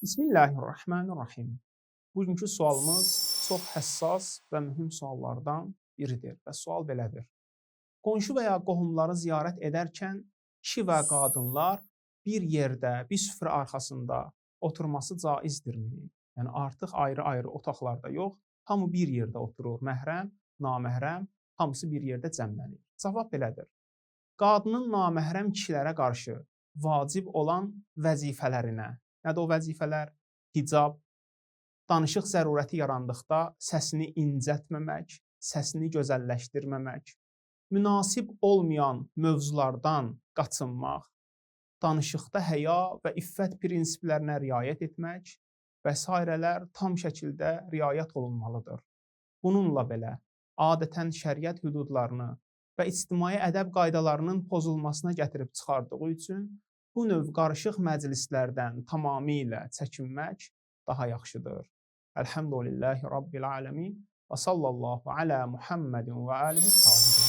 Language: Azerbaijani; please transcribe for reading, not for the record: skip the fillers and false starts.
Bismillahirrahmanirrahim. Bugünkü sualımız çox həssas və mühüm suallardan biridir və sual belədir. Qonşu və ya qohumları ziyarət edərkən kişi və qadınlar bir yerdə, bir süfrə arxasında oturması caizdirmi? Yəni artıq ayrı-ayrı otaqlarda yox, hamı bir yerdə oturur, məhrəm, naməhrəm, hamısı bir yerdə cəmlənir. Cavab belədir. Qadının naməhrəm kişilərə qarşı vacib olan vəzifələrinə, nədir o vəzifələr? Hicab, danışıq zərurəti yarandıqda səsini incətməmək, səsini gözəlləşdirməmək, münasib olmayan mövzulardan qaçınmaq, danışıqda həya və iffət prinsiplərinə riayət etmək və s. tam şəkildə riayət olunmalıdır. Bununla belə, adətən şəriət hüdudlarını və ictimai ədəb qaydalarının pozulmasına gətirib çıxardığı üçün bu növ qarışıq məclislərdən tamamilə çəkinmək daha yaxşıdır. Elhamdülillahi Rabbil aləmin və sallallahu alə Muhammedin və alihi tahirin.